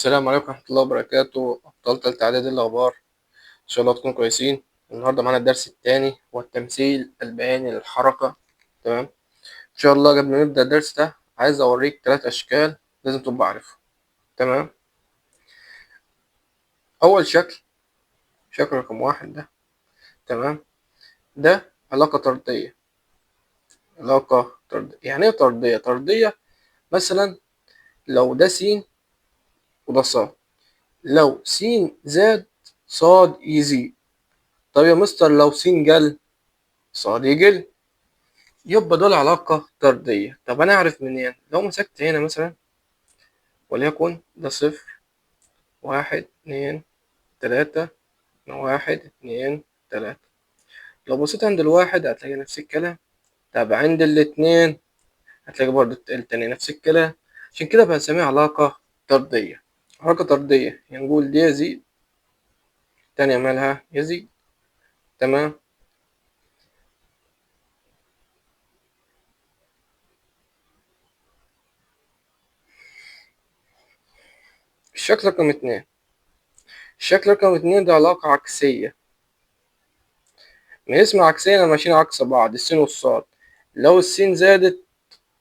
السلام عليكم ورحمة الله وبركاته. أبطال تالتة إعدادي، الأخبار؟ إن شاء الله تكونوا كويسين. النهاردة معانا الدرس التاني، هو التمثيل البياني للحركة. تمام. إن شاء الله قبل ما نبدأ الدرس ده عايز أوريك 3 أشكال لازم تبقى عارفهم. تمام. أول شكل رقم 1 ده. تمام. ده علاقة طردية. يعني إيه طردية؟ طردية مثلا لو ده س وده ص، لو س زاد صاد يزيد. طب يا مستر لو س قل صاد يقل، يبقى دول علاقة طردية. طب أنا أعرف منين؟ لو مسكت هنا مثلا وليكن ده 0 1 2 3، 1 2 3، لو بصيت عند الواحد هتلاقي نفس الكلام. طب عند الاتنين هتلاقي برضه التاني نفس الكلام. عشان كده بنسميها علاقة طردية. علاقة طردية يعني نقول دي يزيد، التانية مالها يزيد. تمام. الشكل رقم 2. الشكل رقم 2 ده علاقة عكسية. من اسم عكسية أنا ماشيين عكس بعض، السين والصاد. لو السين زادت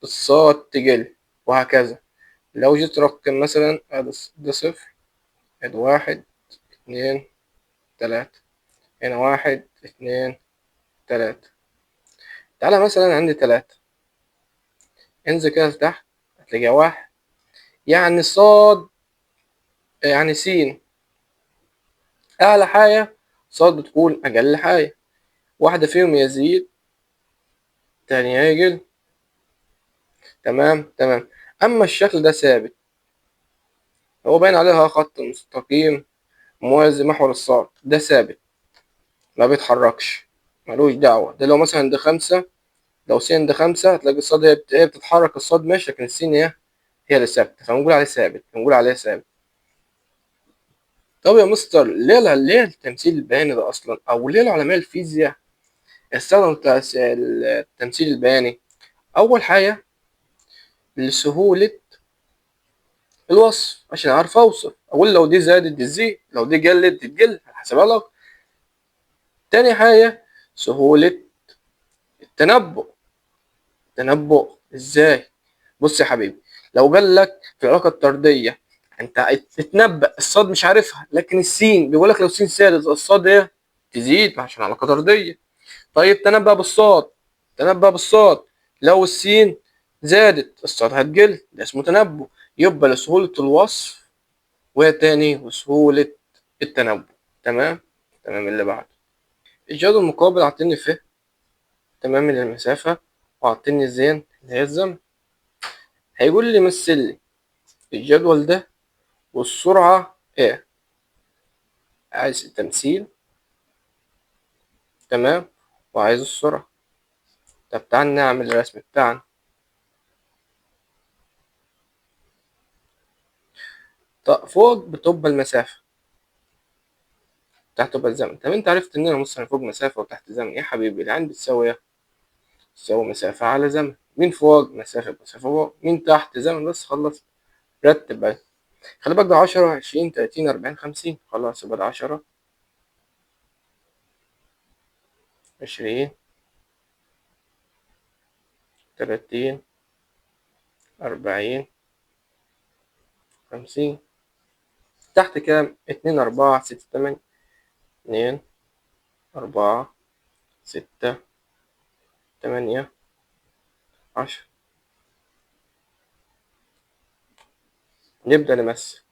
الصاد تقل، وهكذا. لو جيت رقم مثلا ده 0 1 2 3، هنا 1 2 3. تعالى مثلا عندي 3، انزل كده لتحت هتلاقيها 1. يعني صاد، يعني س أعلى حاجة، صاد بتكون أقل حاجة. واحدة فيهم يزيد، تانية يقل. تمام. أما الشكل ده ثابت، هو باين عليها خط مستقيم موازي محور الصاد، ده ثابت ما بيتحركش، ملوش دعوة. ده لو مثلا ده 5، لو س ده 5 هتلاقي الصاد هي بتتحرك، الصاد ماشي لكن السين هي اللي ثابتة، فنقول عليه ثابت، نقول عليه ثابت. طب يا مستر ليه التمثيل البياني ده أصلا، أو ليه العلماء الفيزياء استخدموا التمثيل البياني؟ أول حاجة لسهولة الوصف، عشان أعرف أوصف، أقول لو دي زادت دي تزيد، لو دي قلت دي تقل، هحسبها لك. تاني حاجة سهولة التنبؤ. ازاي؟ بص يا حبيبي، لو قال لك في العلاقه الطرديه انت تتنبأ الصاد مش عارفها، لكن السين بيقول لك لو السين زادت الصاد تزيد عشان علاقه طرديه. طيب تنبأ بالصاد، لو السين زادت الصاد هتقل، ده اسمه تنبؤ. يبقى لسهوله الوصف وتاني وسهوله التنبؤ. تمام. اللي بعده الجدول المقابل عطيني تمام من المسافه، وعطيني الزين اللي هي الزمن. هيقول لي مثل لي الجدول ده والسرعة ايه. عايز التمثيل، تمام، وعايز السرعة. طب تعال نعمل الرسم بتاعنا. طب فوق بتبقى المسافة، تحت تبقى الزمن. طب انت عرفت ان انا مثلا فوق مسافة وتحت زمن؟ يا حبيبي العين بتساوي ايه؟ تساوي مسافة على زمن. مين فوق؟ مسافة فوق. مين تحت؟ زمن. بس خلص. رتب بقى. خلي بالك ده 10 20 30 40 50. خلاص يبقى ده 10 20 30 40 50. تحت كام؟ 2 4 6 8. 2 4 6 8 10. نبدأ نمثل.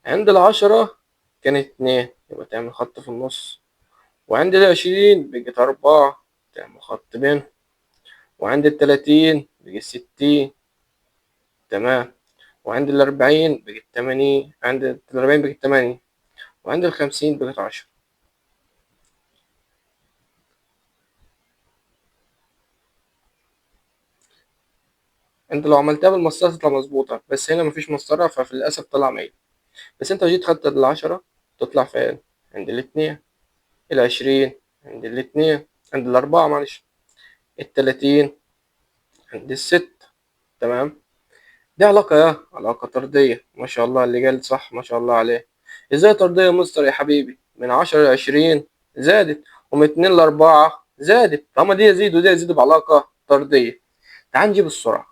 عند 10 كانت 2، يبقى تعمل خط في النص. وعند 20 بقت 4، تعمل خط بينهم. وعند 30 بقت 60. تمام. وعند 40 بقت 80. عند 40 بقت 8. وعند 50 بقت 10. انت لو عملتها بالمسطرة تطلع مظبوطة، بس هنا مفيش مسطرة ففي للأسف طلع 100. بس انت لو جيت خدت 10 تطلع فين؟ عند الاتنين. 20 عند الاتنين، عند الأربعة معلش. 30 عند الست. تمام. دي علاقة ايه؟ علاقة طردية. ما شاء الله اللي قال صح، ما شاء الله عليه. ازاي طردية يا مستر يا حبيبي؟ من 10 ل20 زادت، ومن 2 ل4 زادت، فهم دي يزيد ودي يزيد بعلاقة طردية. تعال نجيب السرعة.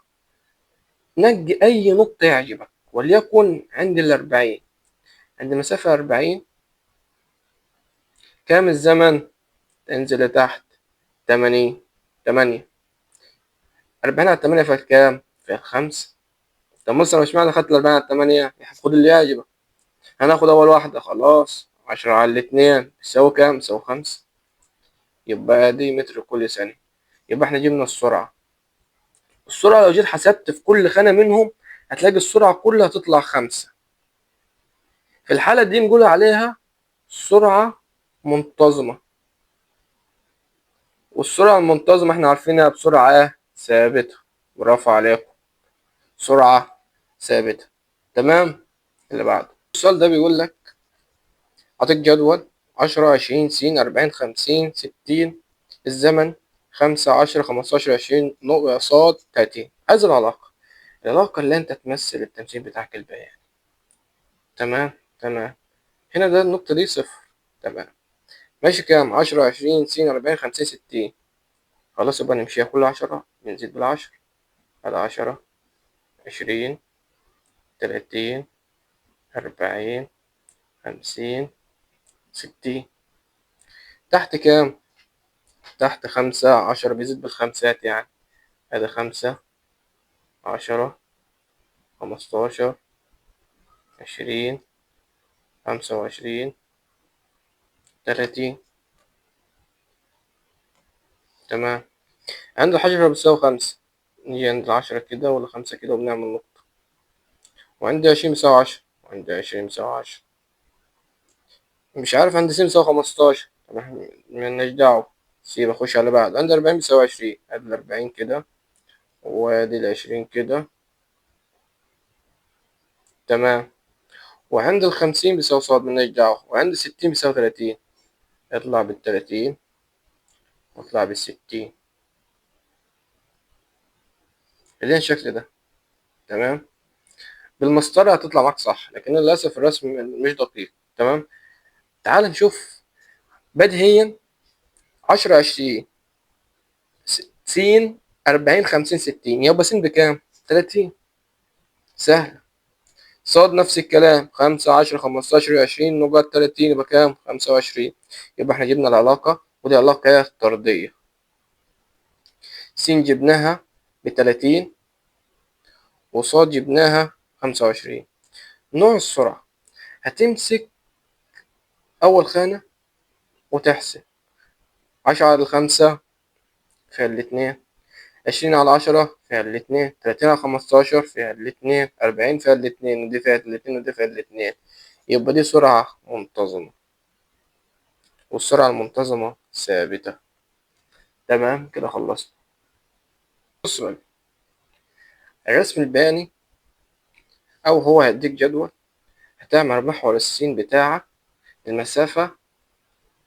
نجي أي نقطة يعجبك، وليكن عند 40. عند مسافة 40 كام الزمن؟ تنزل لتحت 80. 8. 40 على 8 فيها كام؟ فيها 5. طب بص، أنا مش معنى خدت 40 على 8 خد اللي يعجبك. هناخد أول واحدة خلاص. 10 على 2 بيساوي كام؟ بيساوي 5. يبقى دي متر كل ثانية. يبقى احنا جبنا السرعة. السرعة لو جيت حسبت في كل خانة منهم هتلاقي السرعة كلها تطلع 5. في الحالة دي نقول عليها سرعة منتظمة. والسرعة المنتظمة احنا عارفينها بسرعة ثابتة. برافو عليكم، سرعة ثابتة. تمام. اللي بعده السؤال ده بيقول لك أعطيك جدول 10 20 30 40 50 60. الزمن 5 10 15 20 نقطة صاد 30. عايز العلاقة اللي أنت تمثل التمثيل بتاعك البياني. تمام. تمام. هنا ده النقطة دي صفر. تمام. ماشي كام؟ 10 20 30 40 50 60. خلاص يبقى نمشيها كل 10 بنزيد بالعشر. على 10 20 30 40 50 60. تحت كام؟ تحت 5 10 بيزيد بالخمسات يعني. ادي 5 10 15 20 25 30. تمام. عند الحجرة بتساوي 5. نيجي عند 10 كده ولا 5 كده وبنعمل نقطة. وعندي 20 بيساوي 10. وعندي 20 بيساوي 10. مش عارف عندي س بيساوي 15. طب احنا ملناش دعوة. سيب أخش على بعض. عندي 40 بيساوي 20. أدي 40 كده وأدي 20 كده. تمام. وعند 50 بيساوي صاد ملناش دعوة. وعند 60 بيساوي 30. اطلع بال30 واطلع بال60. اللي هي الشكل ده. تمام. بالمسطرة هتطلع معاك صح، لكن للأسف الرسم مش دقيق. تمام. تعال نشوف بديهيا. 10 20 س 40 50 60 يبقى س بكام؟ 30. سهل. صاد نفس الكلام. 5 10 15 20 نقط 30 يبقى كام؟ 25. يبقى احنا جبنا العلاقة، ودي علاقة طردية. س جبناها ب30 وصاد جبناها 25. نوع السرعة هتمسك أول خانة وتحسب. 10 على 5 فيها الاتنين. 20 على 10 فيها الاتنين. 30 على 15 فيها الاتنين. 40 فيها الاتنين، ودي فيها الاتنين ودي فيها الاتنين. يبقى دي سرعة منتظمة، والسرعة المنتظمة ثابتة. تمام كده خلصت. بص بقى، الرسم البياني أو هو هيديك جدول هتعمل محور السين بتاعك المسافة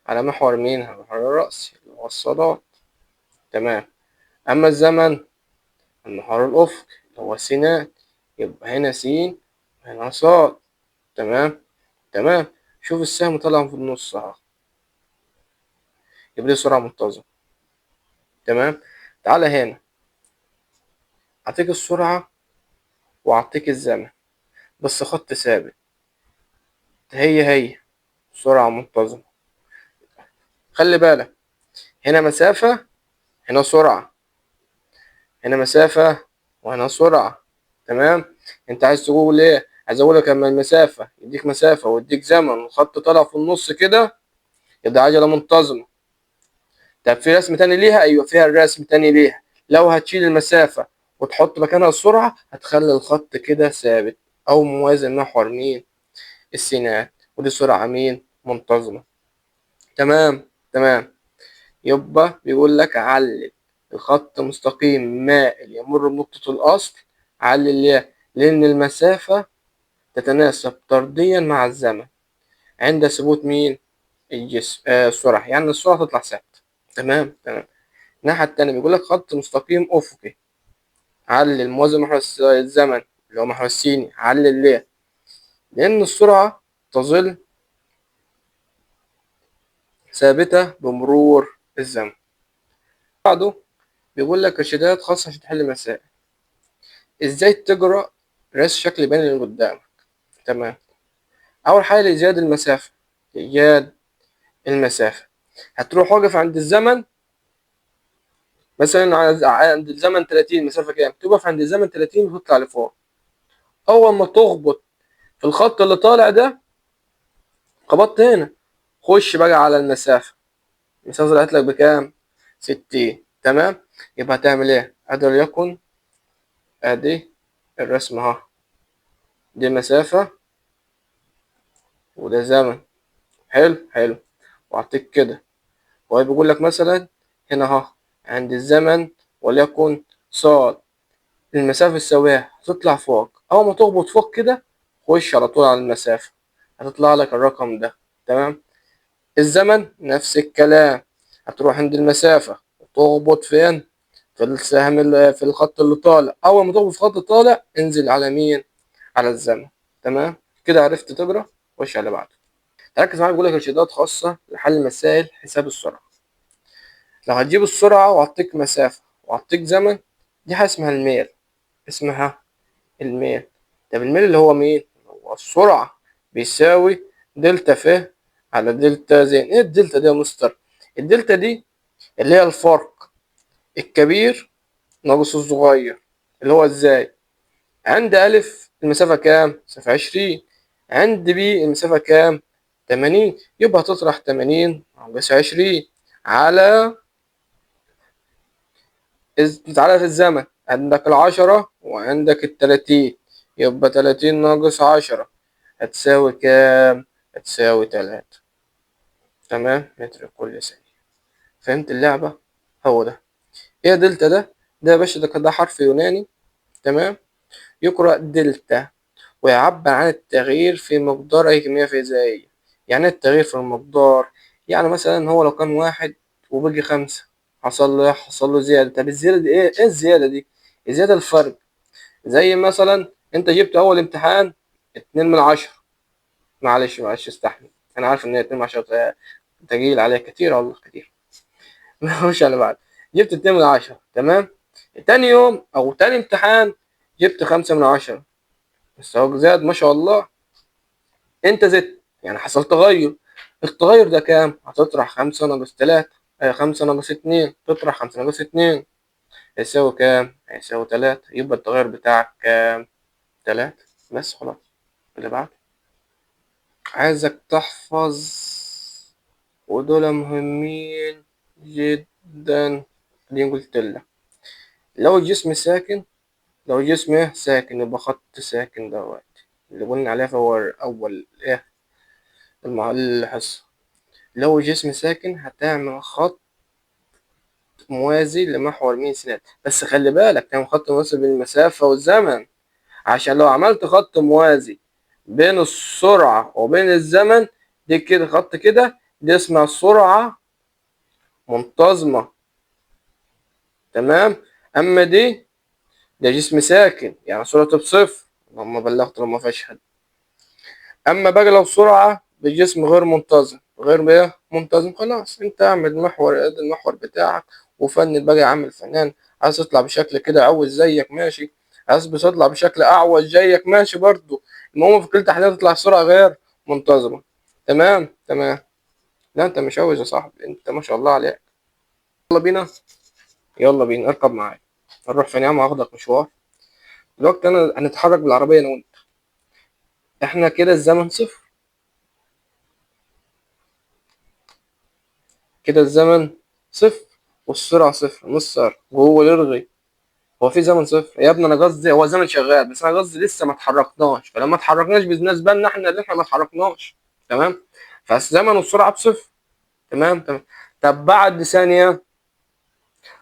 على محور مين؟ على محور الرأسي اللي هو الصادات. تمام. أما الزمن المحور الأفقي اللي هو السينات. يبقى هنا س وهنا صاد. تمام. تمام. شوف السهم طالع في النص اهو. يبقى دي سرعة منتظمة. تمام. تعالى هنا أعطيك السرعة وأعطيك الزمن بس خط ثابت. هي سرعة منتظمة. خلي بالك، هنا مسافة هنا سرعة. هنا مسافة وهنا سرعة. تمام. انت عايز تقول ايه؟ عايز اقولك اما المسافة يديك مسافة ويديك زمن والخط طالع في النص كده يبقى عجلة منتظمة. طب في رسم تاني ليها؟ ايوه فيها الرسم تاني ليها. لو هتشيل المسافة وتحط مكانها السرعة هتخلي الخط كده ثابت او موازن محور مين؟ السينات. ودي سرعة مين؟ منتظمة. تمام. تمام. يبقى بيقول لك علل الخط مستقيم مائل يمر بنقطة الأصل. علل ليه؟ لأن المسافة تتناسب طرديا مع الزمن عند ثبوت مين؟ الجسم. السرعة، يعني السرعة تطلع ثابتة. تمام. تمام. الناحية التانية بيقول لك خط مستقيم أفقي. علل موازن محور الزمن اللي هو محور السيني. علل ليه؟ لأن السرعة تظل ثابتة بمرور الزمن. بعده بيقول لك إرشادات خاصة عشان تحل مسائل. إزاي تجرى رسم شكل بياني اللي قدامك. تمام. أول حاجة لإيجاد المسافة. إيجاد المسافة هتروح واقف عند الزمن، مثلا عند الزمن 30. المسافة كام؟ تقف عند الزمن 30 وتطلع لفوق. أول ما تخبط في الخط اللي طالع ده، خبطت هنا، خش بقى على المسافة. المسافة طلعت لك بكام؟ 60. تمام. يبقى هتعمل ايه؟ ادي وليكن ادي الرسم اهو، دي مسافة وده زمن. حلو حلو. واعطيك كده، وهي بيقول لك مثلا هنا اهو عند الزمن وليكن صاد، المسافة الساوية هتطلع فوق. أول ما تخبط فوق كده خش على طول على المسافة، هتطلع لك الرقم ده. تمام. الزمن نفس الكلام، هتروح عند المسافة وتخبط فين؟ في السهم في الخط اللي طالع. أول ما تخبط في الخط الطالع انزل على مين؟ على الزمن. تمام. كده عرفت تقرا. خش على بعض. ركز معايا، بيقول لك إرشادات خاصة لحل مسائل حساب السرعة. لو هتجيب السرعة وأعطيك مسافة وأعطيك زمن، دي حاجة اسمها الميل. اسمها الميل. طب الميل اللي هو مين؟ هو السرعة بيساوي دلتا ف على دلتا زين. ايه الدلتا دي يا مستر؟ الدلتا دي اللي هي الفرق الكبير ناقص الصغير. اللي هو ازاي؟ عند ألف المسافة كام؟ مسافة 20. عند ب المسافة كام؟ 80. يبقى تطرح 80 ناقص 20 على تعالى في الزمن، عندك 10 وعندك 30. يبقى 30 ناقص 10 هتساوي كام؟ هتساوي 3. تمام. متر كل ثانية. فهمت اللعبة؟ هو ده. ايه دلتا ده؟ ده يا باشا ده حرف يوناني. تمام. يقرأ دلتا ويعبر عن التغيير في مقدار أي كمية فيزيائية. يعني التغيير في المقدار، يعني مثلا هو لو كان 1 وبقي 5، حصل له زيادة. طب الزيادة دي ايه الزيادة دي؟ الزيادة الفرق. زي مثلا انت جبت أول امتحان 2/10. معلش استحمل، أنا عارف إن 2/10 تقيل عليك كتير، والله كتير. مش على بعد. جبت 2/10. تمام. تاني يوم أو تاني امتحان جبت 5/10. مستواك زاد ما شاء الله، انت زدت، يعني حصل تغير. التغير ده كام؟ هتطرح 5 ناقص 3. 5 ناقص 2 تطرح 5 ناقص 2 هيساوي كام؟ هيساوي 3. يبقى التغير بتاعك كام؟ 3. بس خلاص. اللي بعد عايزك تحفظ، ودول مهمين جدا. دي قلت لك لو الجسم ساكن، لو الجسم ايه ساكن يبقى خط ساكن دوت اللي قلنا عليه في أول ايه الحصة. لو الجسم ساكن هتعمل خط موازي لمحور مين سينات. بس خلي بالك تعمل خط موازي بين المسافة والزمن، عشان لو عملت خط موازي بين السرعة وبين الزمن، دي كده خط كده، دي اسمها سرعة منتظمة. تمام. أما دي ده جسم ساكن، يعني سرعته بصفر لما بلغت لما فيهاش. اما بقى لو سرعة بجسم غير منتظم، غير ايه منتظم، خلاص انت اعمل محور، ادي المحور بتاعك وفنن بقى. عامل فنان، عايز تطلع بشكل كده عوج زيك ماشي، عايز تطلع بشكل اعوج زيك ماشي برضو. المهم في كل تحليل تطلع سرعة غير منتظمة. تمام تمام. لا انت مش عاوز يا صاحبي، انت ما شاء الله عليك. يلا بينا. يلا بينا اركب معايا. نروح فين يا عم؟ هاخدك مشوار دلوقتي. انا هنتحرك بالعربية انا وانت. احنا كده الزمن صفر، كده الزمن صفر والسرعة صفر. مستر وهو يرغي، هو في زمن صفر يا ابني؟ انا قصدي هو الزمن شغال، بس انا قصدي لسه ما اتحركناش. فلما اتحركناش بالنسبة لنا احنا اللي احنا ما اتحركناش. تمام. فالزمن والسرعة بصفر. تمام تمام. طب بعد ثانية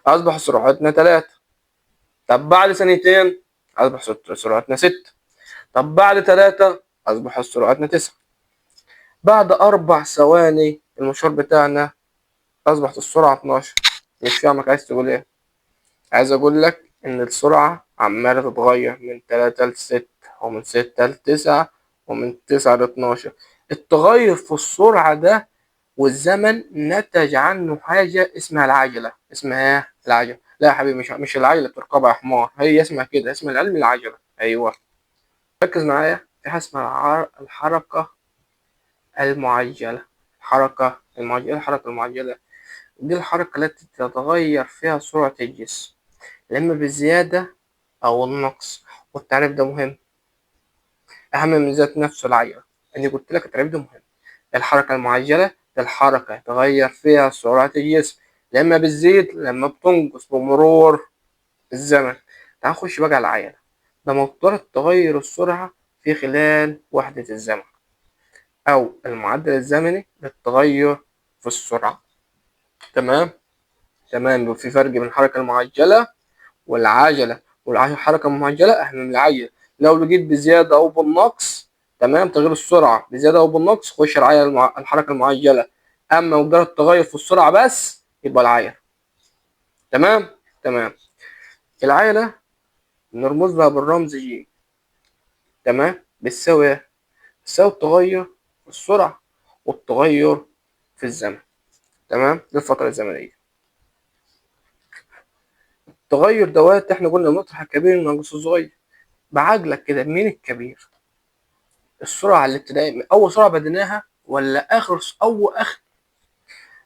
اصبح سرعتنا 3. طب بعد ثانيتين اصبح سرعتنا 6. طب بعد 3 اصبح سرعتنا 9. بعد 4 ثواني المشوار بتاعنا اصبحت السرعة 12. مش فاهمك عايز تقول ايه؟ عايز اقول لك إن السرعة عمالة تتغير من 3 ل6 ومن 6 ل9 ومن 9 ل12. التغير في السرعة ده والزمن نتج عنه حاجة اسمها العجلة. اسمها ايه؟ العجلة. لا يا حبيبي، مش العجلة بتركبها يا حمار، هي اسمها كده، اسم العلم العجلة. أيوه، ركز معايا. في حاجة اسمها الحركة المعجلة. الحركة المعجلة. إيه الحركة المعجلة؟ دي الحركة التي تتغير فيها سرعة الجسم، إما بالزيادة أو النقص. والتعريف ده مهم، أهم من ذات نفس العجلة. أنا قلت لك التعريف ده مهم. الحركة المعجلة دي الحركة يتغير فيها سرعة الجسم، لما بتزيد لما بتنقص بمرور الزمن. تعال نخش بقى على العجلة. ده مقدار تغير السرعة في خلال وحدة الزمن، أو المعدل الزمني للتغير في السرعة. تمام. تمام. في فرق بين الحركة المعجلة والعجلة. والحركة المعجلة أهم من العجلة. لو لقيت بزيادة أو بالنقص، تمام، تغيير السرعة بزيادة أو بالنقص، خش العجلة الحركة المعجلة. أما مجرد تغير في السرعة بس يبقى العجلة. تمام. تمام. العجلة نرمز لها بالرمز ج. تمام. بتساوي إيه؟ بتساوي التغير في السرعة والتغير في الزمن. تمام. دي الفترة الزمنية. التغير دوت احنا قلنا بنطرح الكبير ناقص الصغير. بعجلك كده، مين الكبير؟ السرعة الابتدائية، أول سرعة بديناها ولا آخر؟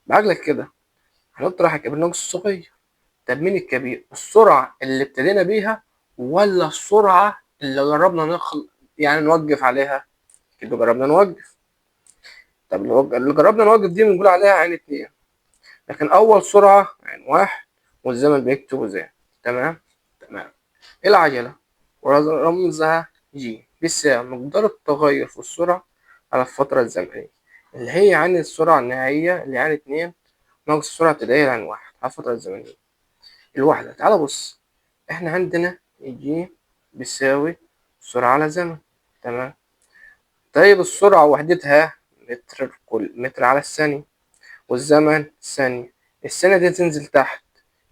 بعجلك كده هنطرح الكبير ناقص الصغير. طب مين الكبير؟ السرعة اللي ابتدينا بيها ولا السرعة اللي جربنا يعني نوقف عليها؟ كده جربنا نوقف. طب اللي جربنا نوقف دي بنقول عليها عين اتنين، لكن أول سرعة عين واحد والزمن بيكتبه زي. تمام. تمام. العجلة ورمزها جي بيساوي مقدار التغير في السرعة على الفترة الزمنية، اللي هي عن السرعة النهائية اللي عن اتنين ناقص السرعة الابتدائية عن واحد على الفترة الزمنية الواحدة. تعال بص، احنا عندنا جي بيساوي سرعة على زمن. تمام. طيب السرعة وحدتها متر على الثانية، والزمن ثانية. الثانية دي تنزل تحت،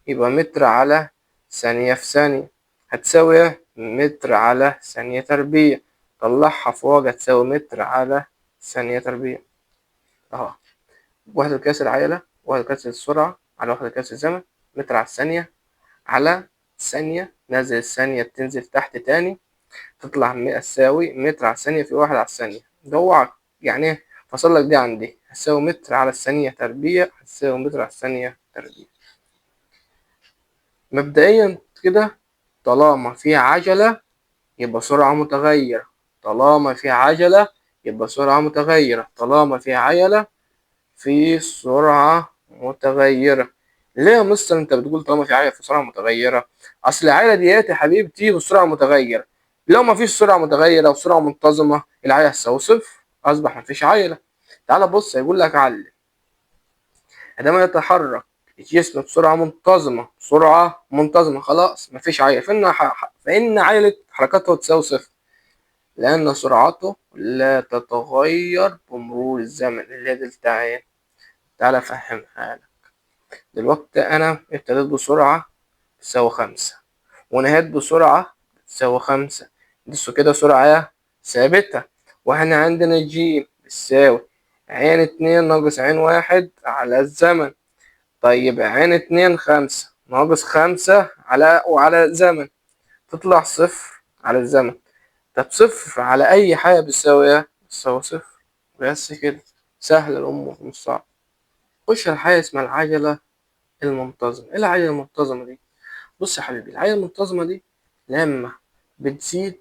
يبقى متر على ثانية في ثانية هتساوي ايه؟ متر على ثانية تربيع. طلعها فوق هتساوي متر على ثانية تربيع. اهو، وحدة قياس العجلة، وحدة قياس السرعة على وحدة قياس الزمن، متر على الثانية على ثانية. نازل الثانية بتنزل تحت تاني، تطلع تساوي متر على الثانية في واحد على الثانية. ده يعني ايه؟ فصل لك دي عندي هتساوي متر على الثانية تربيع هتساوي متر على الثانية تربيع. مبدئيا كده، طالما في عجلة يبقى سرعة متغيرة. طالما في عجلة يبقى سرعة متغيرة. طالما في عجلة في سرعة متغيرة. ليه يا مستر انت بتقول طالما في عجلة في سرعة متغيرة؟ اصل العجلة ديت يا حبيبي بتيجي بالسرعة متغيرة. لو ما فيش سرعة متغيرة وسرعة منتظمة العجلة هتساوي صفر، اصبح ما فيش عجلة. تعال بص، هيقول لك علم عندما يتحرك الجسم بسرعة منتظمة. سرعة منتظمة، خلاص مفيش عجلة، فإن عجلة حركته تساوي صفر، لأن سرعته لا تتغير بمرور الزمن. اللي هي دلتا عين. تعالى أفهمها لك. دلوقتي أنا ابتديت بسرعة تساوي 5 ونهيت بسرعة تساوي 5. بصوا كده، سرعة ثابتة. واحنا عندنا جي بتساوي عين 2 ناقص عين 1 على الزمن. طيب عين 2 5 ناقص 5 وعلى زمن، تطلع صفر على الزمن. طب صفر على أي حاجة بتساوي ايه؟ بتساوي صفر. بس كده، سهل الأمور مش صعب. خش على حاجة اسمها العجلة المنتظمة. ايه العجلة المنتظمة دي؟ بص يا حبيبي، العجلة المنتظمة دي لما بتزيد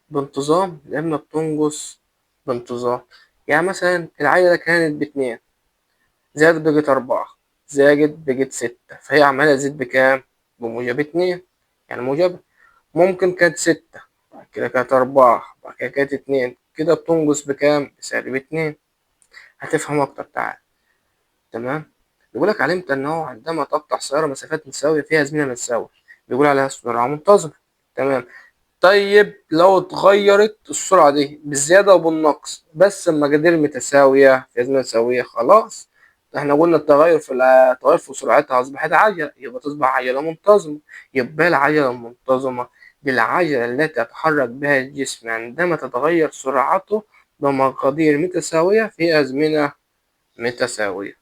بانتظام لما بتنقص بانتظام. يعني مثلا العجلة كانت ب2 زادت بقت 4 زادت بقت 6، فهي عمالة تزيد بكام؟ بموجب 2، يعني موجبة. ممكن كانت 6 بعد كده كانت 4 بعد كده كانت 2، كده بتنقص بكام؟ بسالب 2. هتفهم أكتر، تعال. تمام. بيقولك علمت أنه عندما تقطع سيارة مسافات متساوية فيها زمينة متساوية بيقول عليها سرعة منتظمة. تمام. طيب لو اتغيرت السرعة دي بالزيادة وبالنقص بس المقادير متساوية في أزمنة متساوية، خلاص احنا قلنا التغير في سرعتها أصبحت عجلة، يبقى تصبح عجلة منتظمة. يبقى العجلة المنتظمة دي العجلة التي يتحرك بها الجسم عندما تتغير سرعته بمقادير متساوية في أزمنة متساوية.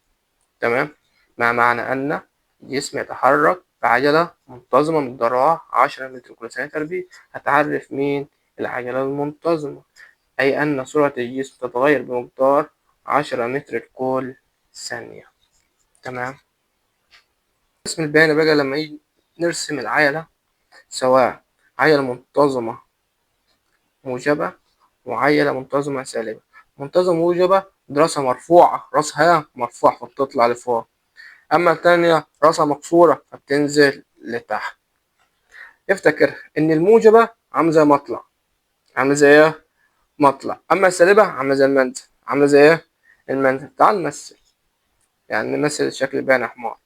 تمام. ما معنى أن جسم يتحرك بعجلة منتظمة مقدارها 10 متر كل ثانية تربيع؟ هتعرف مين العجلة المنتظمة؟ أي أن سرعة الجسم تتغير بمقدار 10 متر كل ثانية. تمام. الرسم البياني بقى لما يجي نرسم العجلة، سواء عجلة منتظمة موجبة وعجلة منتظمة سالبة. منتظمة موجبة دراسة مرفوعة، راسها مرفوع فبتطلع لفوق، أما التانية راسها مكسورة فبتنزل لتحت. افتكر إن الموجبة عاملة زي مطلع، عاملة زي إيه؟ مطلع. أما السالبة عاملة زي المنزل، عاملة زي إيه؟ المنزل. تعال نمثل، يعني نمثل الشكل بين حمار.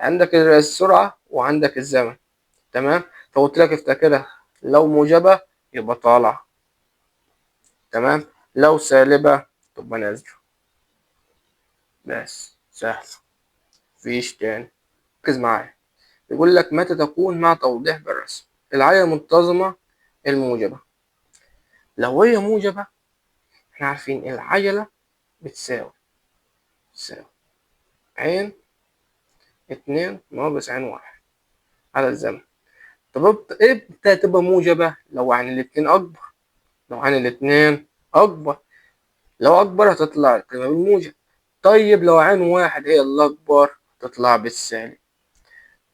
عندك السرعة وعندك الزمن. تمام. فقلت لك افتكرها، لو موجبة يبقى طالعة، تمام، لو سالبة تبقى نازلة. بس سهل، مفيش تاني. ركز معايا. يقول لك متى تكون مع توضيح بالرسم العجلة المنتظمة الموجبة. لو هي موجبة احنا عارفين العجلة بتساوي عين 2 ناقص عين 1 على الزمن. طب امتى تبقى موجبة؟ لو عين الاتنين أكبر. لو عين الاتنين أكبر، لو أكبر هتطلع القيمة بالموجب. طيب لو عين 1 هي اللي أكبر تطلع بالسالب.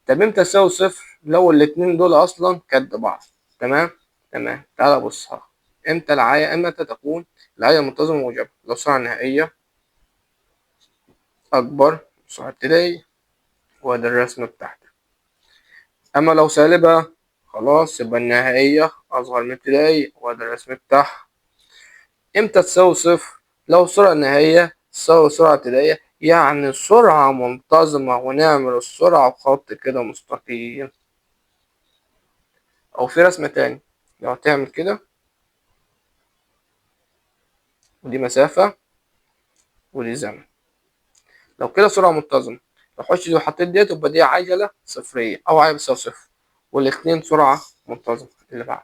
طب امتى تساوي صفر؟ لو الاتنين دول أصلا قد بعض. تمام. تمام. تعالى بصها. امتى تكون العجلة المنتظمة موجبة؟ لو السرعة النهائية أكبر من السرعة الابتدائية، وده الرسمة بتاعتك. أما لو سالبة خلاص يبقى النهائية أصغر من الابتدائية، وده الرسم بتاعها. إمتى تساوي صفر؟ لو السرعة النهائية تساوي السرعة الابتدائية، يعني سرعة منتظمة، ونعمل السرعة بخط كده مستقيم. أو في رسمة تاني، لو تعمل كده ودي مسافة ودي زمن، لو كده سرعة منتظمة. لو حطيت ديت يبقى دي عجلة صفرية أو عجلة بتساوي صفر، والاتنين سرعة منتظمة. اللي بعد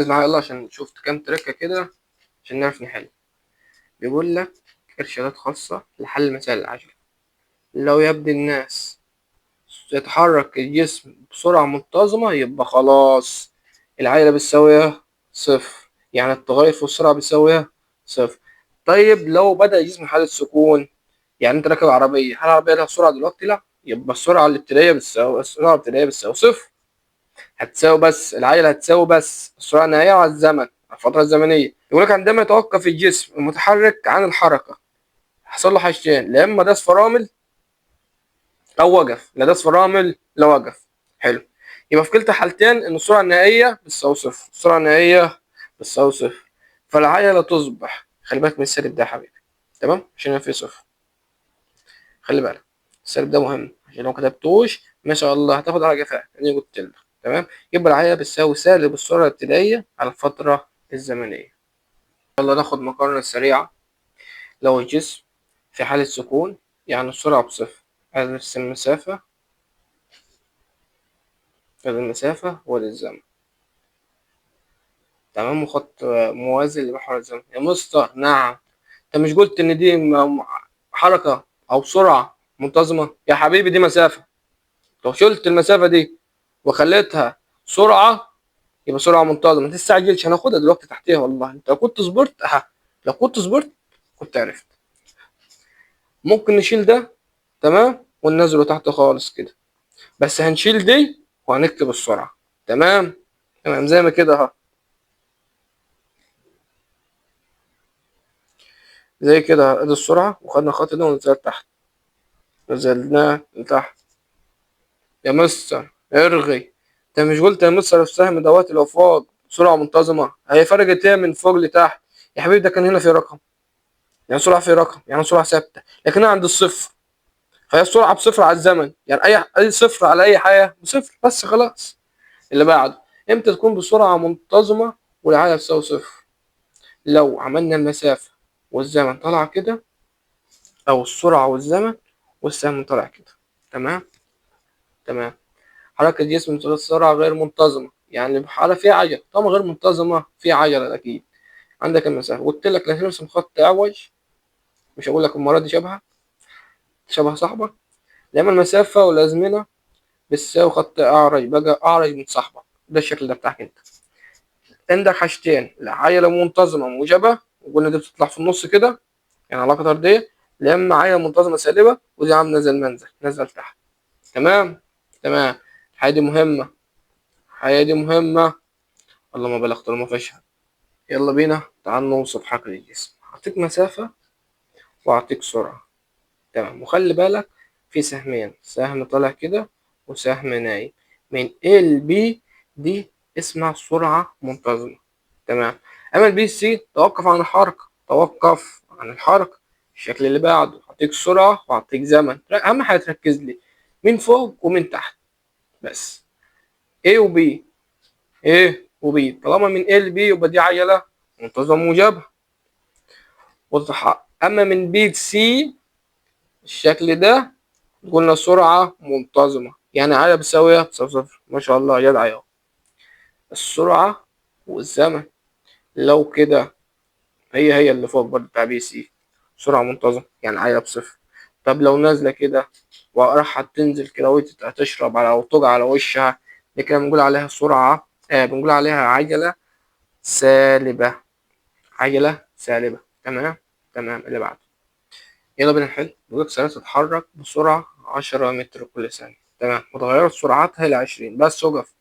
ركز معايا يلا عشان شفت كام تركة كده عشان نعرف نحل. بيقول لك إرشادات خاصة لحل مسائل العجلة. لو يبدو الناس يتحرك الجسم بسرعة منتظمة يبقى خلاص العجلة بتساوي صفر، يعني التغير في السرعة بتساوي صفر. طيب لو بدأ الجسم حالة سكون، يعني انت راكب عربية، هل العربية لها سرعة دلوقتي؟ لا، يبقى السرعة الابتدائية بتساوي صفر. هتساوي بس العجلة هتساوي بس السرعة النهائية على الزمن، على الفترة الزمنية. يقول لك عندما يتوقف الجسم المتحرك عن الحركة حصل له حاجتين، لا إما داس فرامل أو وقف، لا داس فرامل لا وقف. حلو. يبقى في كلتا الحالتين إن السرعة النهائية بتساوي صفر، السرعة النهائية بتساوي صفر. فالعجلة تصبح، خلي بالك من السالب ده يا حبيبي، تمام، عشان هنا في صفر. خلي بالك السالب ده مهم، عشان لو كتبتوش ما شاء الله هتاخد على جفاك أنا قلت لك. تمام. يبقى العجلة بتساوي سالب السرعة الابتدائية على الفترة الزمنية. يلا ناخد مقارنة سريعة. لو الجسم في حالة سكون يعني السرعة بصفر، هنرسم المسافة، هذه المسافة وادي الزمن. تمام. وخط موازي لمحور الزمن. يا مستر نعم، انت مش قلت ان دي حركة او سرعة منتظمة؟ يا حبيبي دي مسافة، لو شلت المسافة دي وخليتها سرعة يبقى سرعة منتظمة. ما تستعجلش، هناخدها دلوقتي تحتيها والله. انت لو كنت صبرت لو كنت صبرت كنت عرفت. ممكن نشيل ده، تمام، وننزله تحت خالص كده، بس هنشيل دي وهنكتب السرعة. تمام. تمام زي ما كده اهو، زي كده ادي السرعة، وخدنا الخط ده ونزلنا تحت، نزلناه لتحت. يا مستر ارغي، انت مش قلت يا مستر السهم دوت لو فوق سرعة منتظمة هي فرقت ايه من فوق لتحت؟ يا حبيبي ده كان هنا في رقم، يعني سرعة في رقم، يعني سرعة ثابتة، لكن عند الصفر فهي السرعة بصفر على الزمن، يعني أي صفر على أي حاجة بصفر بس خلاص. اللي بعده إمتى تكون بسرعة منتظمة والعجلة تساوي صفر؟ لو عملنا المسافة والزمن طلع كده، أو السرعة والزمن والسهم طالع كده. تمام. تمام. حركة الجسم بتبقى السرعة غير منتظمة، يعني بحالة فيها عجلة، طبعا غير منتظمة في عجلة أكيد. عندك المسافة، قلت لك لا ترسم خط أعوج، مش هقول لك المرة دي شبه صاحبك. لما المسافة والأزمنة بتساوي خط أعرج، بقى أعرج من صاحبك، ده الشكل ده بتاعك أنت. عندك حاجتين، لا عجلة منتظمة موجبة وقلنا دي بتطلع في النص كده، يعني علاقة طردية، لا إما عجلة منتظمة سالبة ودي عم نزل تحت. تمام. تمام. الحاجة دي مهمة، الحاجة دي مهمة. والله ما بلغت ولا ما فيش. يلا بينا تعال نوصف حركة الجسم. هعطيك مسافة وأعطيك سرعة. تمام. وخلي بالك في سهمين، سهم طالع كده وسهم نايم من A ل B، دي اسمها سرعة منتظمة. تمام. أما البي سي توقف عن الحركة، توقف عن الحركة. الشكل اللي بعده هعطيك سرعة وهعطيك زمن، أهم حاجة تركز لي من فوق ومن تحت بس. A و B، A و B، طالما من A ل B يبقى دي عجلة منتظمة موجبة. واضحة. أما من B ل C الشكل ده قلنا سرعة منتظمة، يعني عجلة بتساوي صفر. ما شاء الله يا جدع اهو. السرعة والزمن لو كده هي اللي فوق برضه بتاع بي سي، سرعة منتظمة يعني عجلة بصفر. طب لو نازلة كده وراح تنزل كده وتشرب على أو توجع على وشها، دي كده بنقول عليها سرعة، بنقول عليها عجلة سالبة، عجلة سالبة. تمام. تمام. اللي بعده يلا بينا نحل. بيقولك سيارة تتحرك بسرعة 10 متر كل ثانية. تمام. متغيرات سرعتها إلى 20 بس وقف،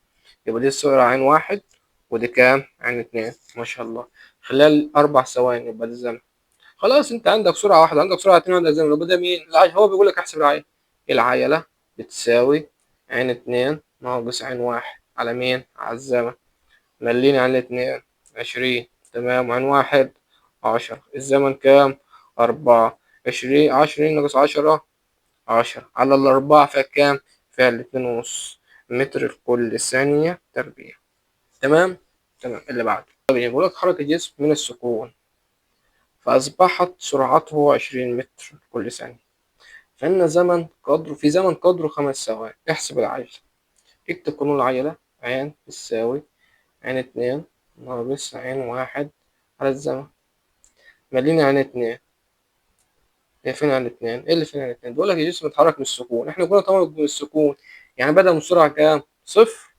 يبقى دي السرعة عين واحد ودي كام؟ عين اتنين. ما شاء الله. خلال 4 ثواني يبقى ده الزمن. خلاص انت عندك سرعة واحدة، عندك سرعة اتنين، عندك زمن، يبقى ده مين؟ هو بيقول لك احسب العجلة. العجلة بتساوي عين اتنين ناقص عين واحد على مين؟ على الزمن. مليني عين اتنين 20. تمام. وعين واحد 10. الزمن كام؟ 4. 20 ناقص 10 على الأربعة فيها كام؟ فيها ال2.5 متر لكل ثانية تربيع. تمام. تمام. اللي بعده طب يقول لك حركة جسم من السكون فأصبحت سرعته 20 متر كل ثانية، فإن زمن قدره 5 ثواني. احسب العجلة. اكتب قانون العجلة، عين بتساوي عين اتنين ناقص عين واحد على الزمن. مالين عين اتنين. هي فين عين اتنين؟ ايه اللي فين عين اتنين؟ بيقول لك الجسم اتحرك من السكون، احنا كنا طبعا من السكون، يعني بدأ من السرعة كام؟ صفر.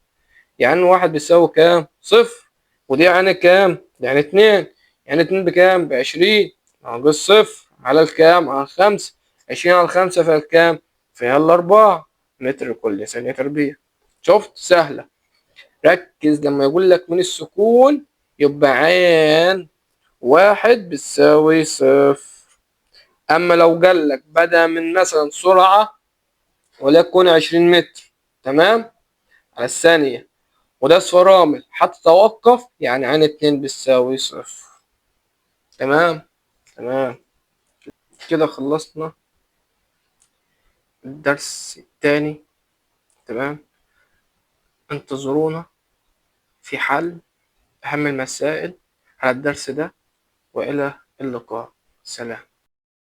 يعني واحد بيساوي كام؟ صفر. ودي يعني كام؟ يعني اتنين. يعني اتنين بكام؟ ب20 ناقص صفر على الكام؟ على الخمسة. 20 على الخمسة فيها الكام؟ فيها الأربعة متر كل ثانية تربيع. شفت؟ سهلة. ركز لما يقول لك من السكون يبقى عين واحد بتساوي صفر. أما لو قال لك بدأ من مثلا سرعة وليكن 20 متر، تمام، على الثانية، وده فرامل حتى توقف، يعني عين اتنين بتساوي صفر. تمام. تمام. كده خلصنا الدرس التاني. تمام. انتظرونا في حل أهم المسائل على الدرس ده، وإلى اللقاء. سلام.